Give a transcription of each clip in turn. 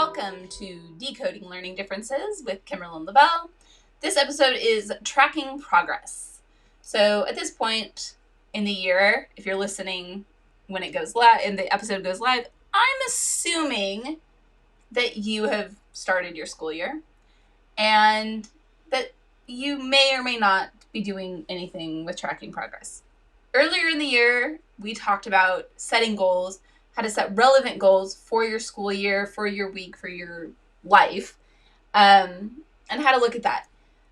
Welcome to Decoding Learning Differences with Kimberly LaBelle. This episode is tracking progress. So at this point in the year, if you're listening when it goes live and the episode goes live, I'm assuming that you have started your school year and that you may or may not be doing anything with tracking progress. Earlier in the year, we talked about setting goals, how to set relevant goals for your school year, for your week, for your life, and how to look at that.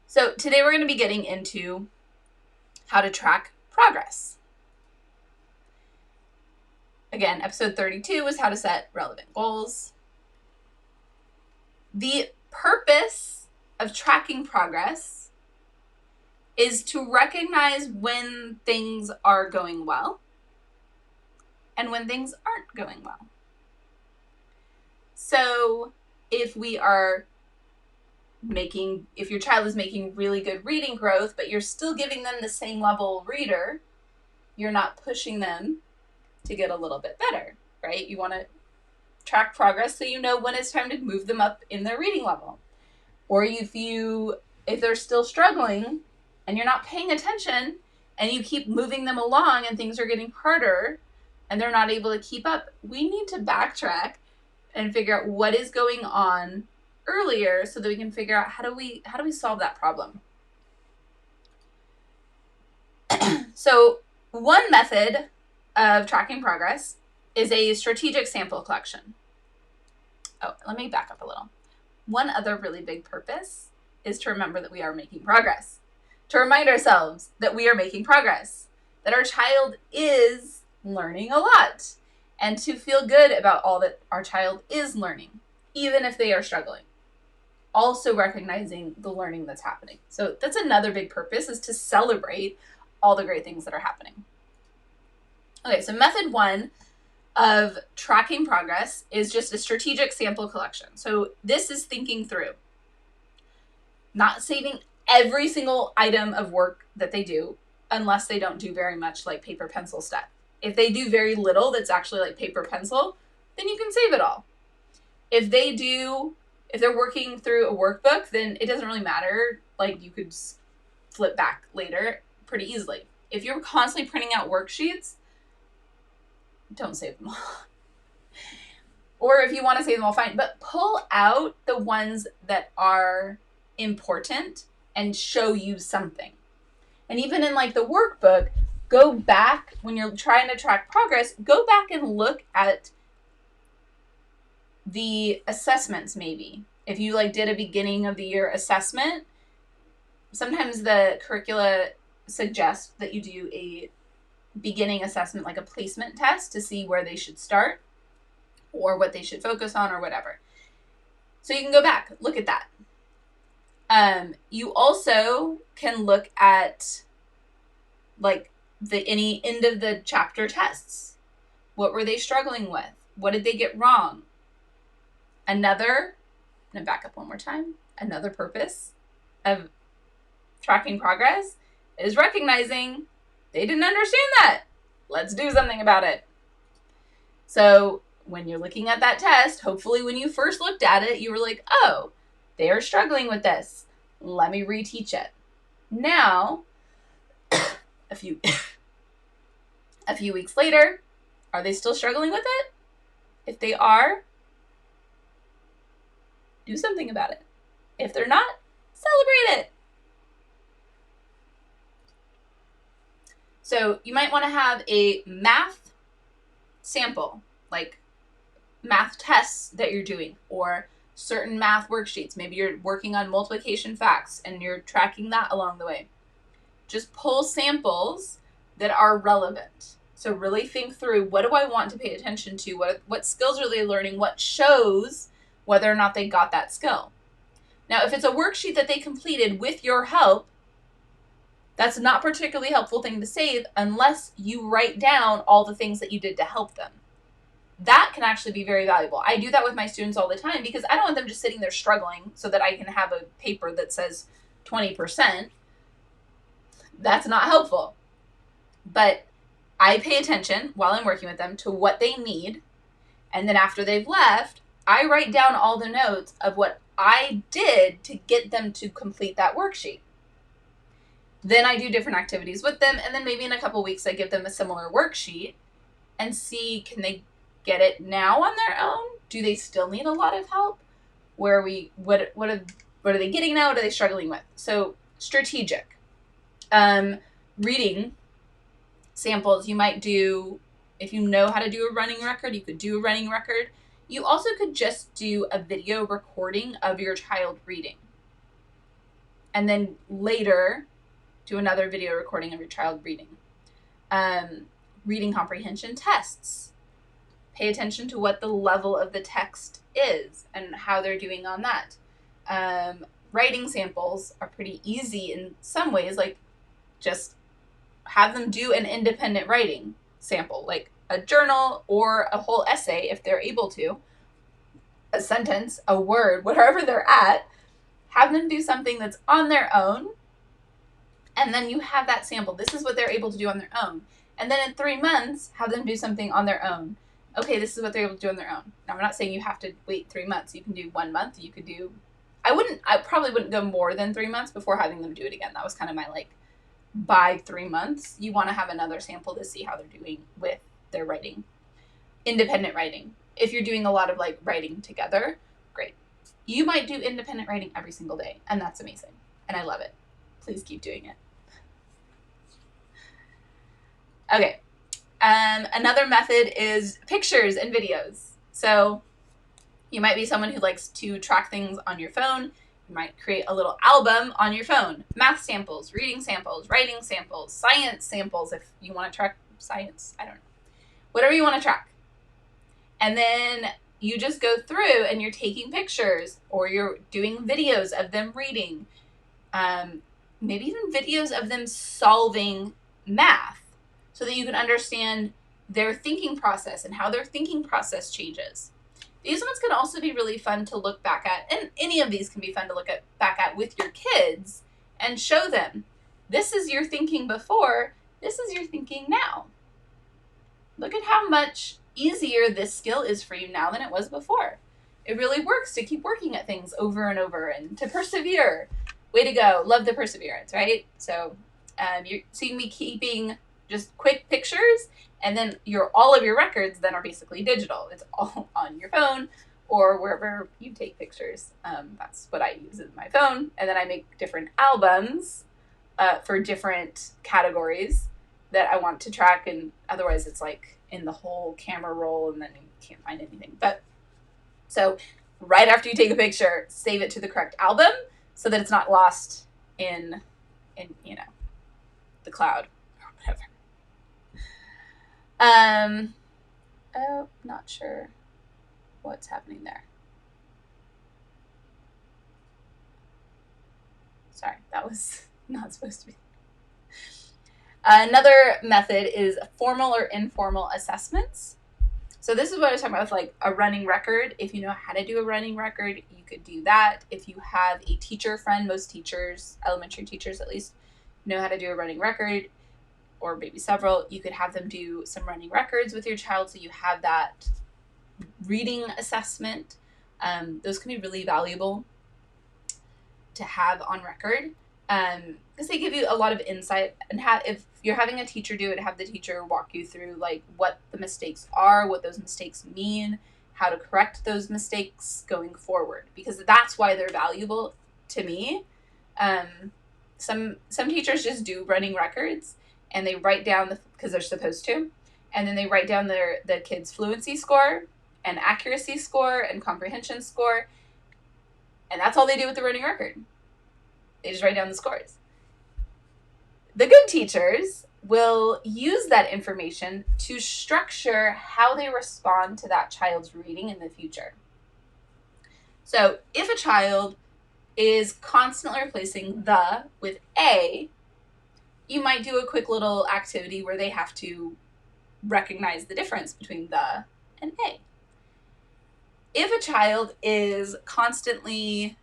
So today we're going to be getting into how to track progress. Again, episode 32 was how to set relevant goals. The purpose of tracking progress is to recognize when things are going well and when things aren't going well. So if your child is making really good reading growth, but you're still giving them the same level reader, you're not pushing them to get a little bit better, right? You want to track progress so you know when it's time to move them up in their reading level. Or if they're still struggling and you're not paying attention and you keep moving them along and things are getting harder and they're not able to keep up, we need to backtrack and figure out what is going on earlier so that we can figure out how do we solve that problem. So one method of tracking progress is a strategic sample collection. Oh, let me back up a little. One other really big purpose is to remember that we are making progress. To remind ourselves that we are making progress, that our child is learning a lot, and to feel good about all that our child is learning, even if they are struggling. Also recognizing the learning that's happening. So that's another big purpose, is to celebrate all the great things that are happening. Okay, so method one of tracking progress is just a strategic sample collection. So this is thinking through, not saving every single item of work that they do unless they don't do very much like paper pencil stuff. If they do very little that's actually like paper pencil, then you can save it all. If they're working through a workbook, then it doesn't really matter. Like, you could flip back later pretty easily. If you're constantly printing out worksheets, don't save them all. Or if you want to save them all, fine. But pull out the ones that are important and show you something. And even in like the workbook, go back when you're trying to track progress, go back and look at the assessments maybe. If you did a beginning of the year assessment, sometimes the curricula suggests that you do a beginning assessment, like a placement test, to see where they should start or what they should focus on or whatever. So you can go back, look at that. You also can look at any end of the chapter tests. What were they struggling with? What did they get wrong? I'm going to back up one more time. Another purpose of tracking progress is recognizing they didn't understand that. Let's do something about it. So when you're looking at that test, hopefully when you first looked at it, you were like, oh, they are struggling with this. Let me reteach it. Now, a few weeks later, are they still struggling with it? If they are, do something about it. If they're not, celebrate it. So you might want to have a math sample, like math tests that you're doing, or certain math worksheets. Maybe you're working on multiplication facts and you're tracking that along the way. Just pull samples that are relevant. So really think through, what do I want to pay attention to? What skills are they learning? What shows whether or not they got that skill? Now, if it's a worksheet that they completed with your help, that's not a particularly helpful thing to save unless you write down all the things that you did to help them. That can actually be very valuable. I do that with my students all the time because I don't want them just sitting there struggling so that I can have a paper that says 20%. That's not helpful. But I pay attention while I'm working with them to what they need. And then after they've left, I write down all the notes of what I did to get them to complete that worksheet. Then I do different activities with them, and then maybe in a couple weeks I give them a similar worksheet and see, can they get it now on their own? Do they still need a lot of help? What are they getting now? What are they struggling with? So strategic. Reading samples, you might do, if you know how to do a running record, you could do a running record. You also could just do a video recording of your child reading. And then later, do another video recording of your child reading. Reading comprehension tests. Pay attention to what the level of the text is and how they're doing on that. Writing samples are pretty easy in some ways, like just have them do an independent writing sample, like a journal or a whole essay if they're able to, a sentence, a word, wherever they're at. Have them do something that's on their own, and then you have that sample. This is what they're able to do on their own. And then in 3 months, have them do something on their own. Okay, this is what they're able to do on their own. Now, I'm not saying you have to wait 3 months. You can do 1 month. You could do, I probably wouldn't go more than 3 months before having them do it again. That was kind of my, by 3 months, you want to have another sample to see how they're doing with their writing. Independent writing. If you're doing a lot of, writing together, great. You might do independent writing every single day, and that's amazing. And I love it. Please keep doing it. Okay. Another method is pictures and videos. So you might be someone who likes to track things on your phone. You might create a little album on your phone. Math samples, reading samples, writing samples, science samples if you want to track science. I don't know. Whatever you want to track. And then you just go through and you're taking pictures or you're doing videos of them reading. Maybe even videos of them solving math so that you can understand their thinking process and how their thinking process changes. These ones can also be really fun to look back at, and any of these can be fun to look back at with your kids and show them, this is your thinking before, this is your thinking now. Look at how much easier this skill is for you now than it was before. It really works to keep working at things over and over and to persevere. Way to go. Love the perseverance, right? So you're seeing me keeping just quick pictures, and then all of your records then are basically digital. It's all on your phone or wherever you take pictures. That's what I use in my phone. And then I make different albums for different categories that I want to track, and otherwise it's in the whole camera roll and then you can't find anything. But so right after you take a picture, save it to the correct album so that it's not lost in the cloud or whatever. Not sure what's happening there. Sorry, that was not supposed to be. Another method is formal or informal assessments. So this is what I was talking about with a running record. If you know how to do a running record, you could do that. If you have a teacher friend, most teachers, elementary teachers at least, know how to do a running record, or maybe several, you could have them do some running records with your child so you have that reading assessment. Those can be really valuable to have on record because they give you a lot of insight. And if you're having a teacher do it, have the teacher walk you through what the mistakes are, what those mistakes mean, how to correct those mistakes going forward, because that's why they're valuable to me. Some teachers just do running records and they write down because they're supposed to, and then they write down the kids' fluency score and accuracy score and comprehension score, and that's all they do with the running record. They just write down the scores. The good teachers will use that information to structure how they respond to that child's reading in the future. So if a child is constantly replacing the with a, you might do a quick little activity where they have to recognize the difference between the and a. If a child is constantly,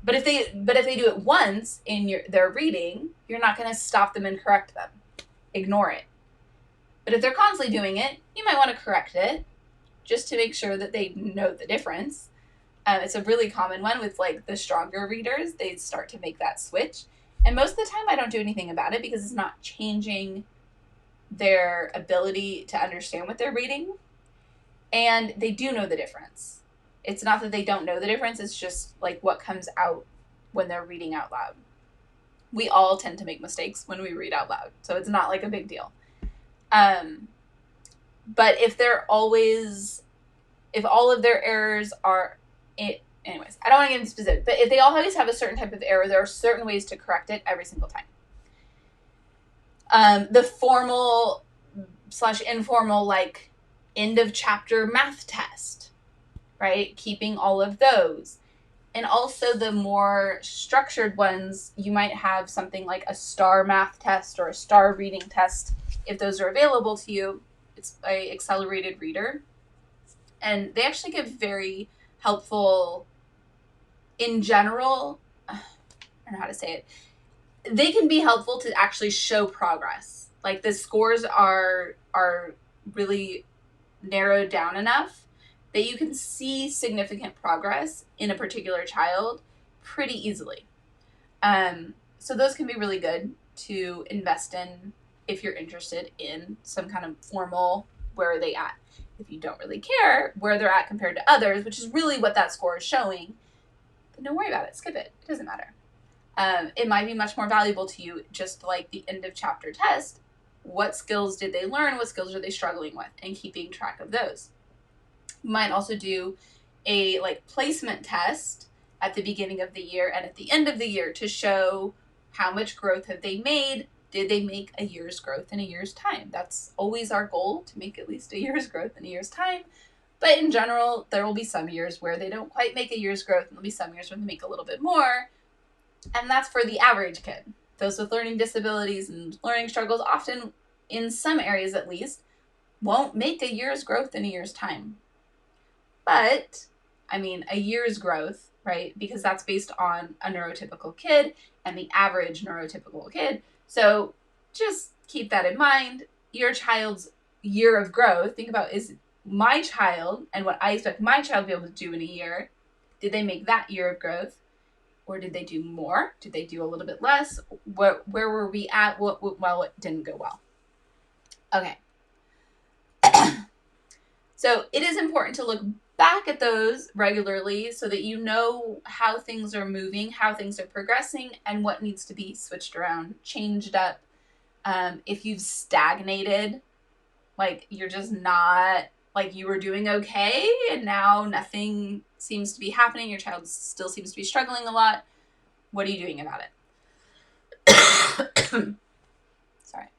but if they do it once in their reading, you're not going to stop them and correct them. Ignore it. But if they're constantly doing it, you might want to correct it. just to make sure that they know the difference. It's a really common one with like the stronger readers. They start to make that switch. And most of the time I don't do anything about it because it's not changing their ability to understand what they're reading. And they do know the difference. It's not that they don't know the difference. It's just like what comes out when they're reading out loud. We all tend to make mistakes when we read out loud. So it's not like a big deal. But if all of their errors are, anyways, I don't want to get into specific, but if they always have a certain type of error, there are certain ways to correct it every single time. The formal / informal, like end of chapter math test, right? Keeping all of those. And also the more structured ones, you might have something like a star math test or a star reading test. If those are available to you, it's an accelerated reader. And they actually give very helpful, in general, I don't know how to say it. They can be helpful to actually show progress. Like the scores are really narrowed down enough that you can see significant progress in a particular child pretty easily. So those can be really good to invest in if you're interested in some kind of formal, where are they at? If you don't really care where they're at compared to others, which is really what that score is showing, then don't worry about it. Skip it. It doesn't matter. It might be much more valuable to you, just like the end of chapter test. What skills did they learn? What skills are they struggling with? And keeping track of those. You might also do a like placement test at the beginning of the year and at the end of the year to show how much growth have they made. Did they make a year's growth in a year's time? That's always our goal, to make at least a year's growth in a year's time. But in general, there will be some years where they don't quite make a year's growth, and there'll be some years where they make a little bit more. And that's for the average kid. Those with learning disabilities and learning struggles often, in some areas at least, won't make a year's growth in a year's time. But, I mean, a year's growth, right? Because that's based on a neurotypical kid and the average neurotypical kid. So just keep that in mind. Your child's year of growth, think about, is my child and what I expect my child to be able to do in a year, did they make that year of growth? Or did they do more? Did they do a little bit less? Where were we at? What didn't go well? Okay. So it is important to look back at those regularly so that you know how things are moving, how things are progressing, and what needs to be switched around, changed up. If you've stagnated, like you're just not, like you were doing okay and now nothing seems to be happening, your child still seems to be struggling a lot, what are you doing about it? Sorry.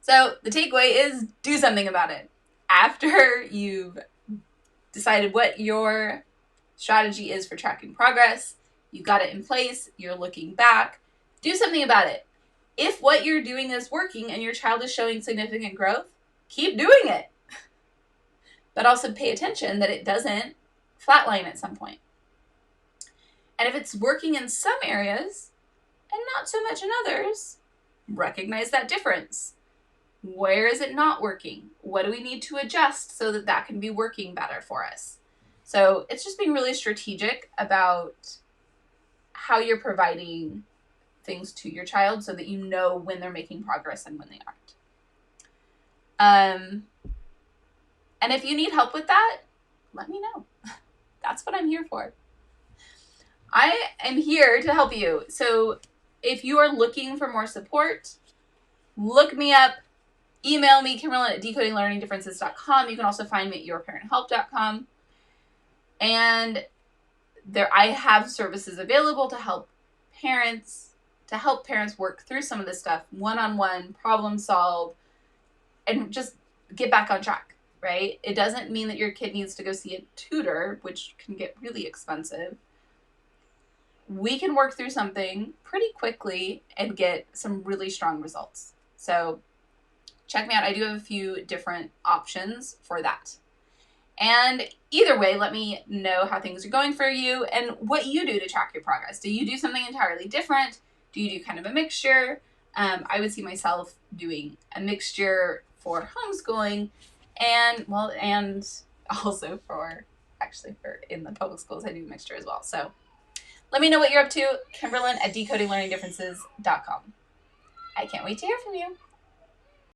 So the takeaway is do something about it. After you've decided what your strategy is for tracking progress, you've got it in place, you're looking back, do something about it. If what you're doing is working and your child is showing significant growth, keep doing it. But also pay attention that it doesn't flatline at some point. And if it's working in some areas and not so much in others, recognize that difference. Where is it not working? What do we need to adjust so that that can be working better for us? So it's just being really strategic about how you're providing things to your child so that you know when they're making progress and when they aren't. And if you need help with that, let me know. That's what I'm here for. I am here to help you. So if you are looking for more support, look me up. Email me, Kimberlyn@decodinglearningdifferences.com. You can also find me at yourparenthelp.com. And I have services available to help parents work through some of this stuff, one-on-one, problem solve, and just get back on track, right? It doesn't mean that your kid needs to go see a tutor, which can get really expensive. We can work through something pretty quickly and get some really strong results. So check me out. I do have a few different options for that. And either way, let me know how things are going for you and what you do to track your progress. Do you do something entirely different? Do you do kind of a mixture? I would see myself doing a mixture for homeschooling And also for in the public schools, I do mixture as well. So let me know what you're up to. Kimberlyn at decodinglearningdifferences.com. I can't wait to hear from you.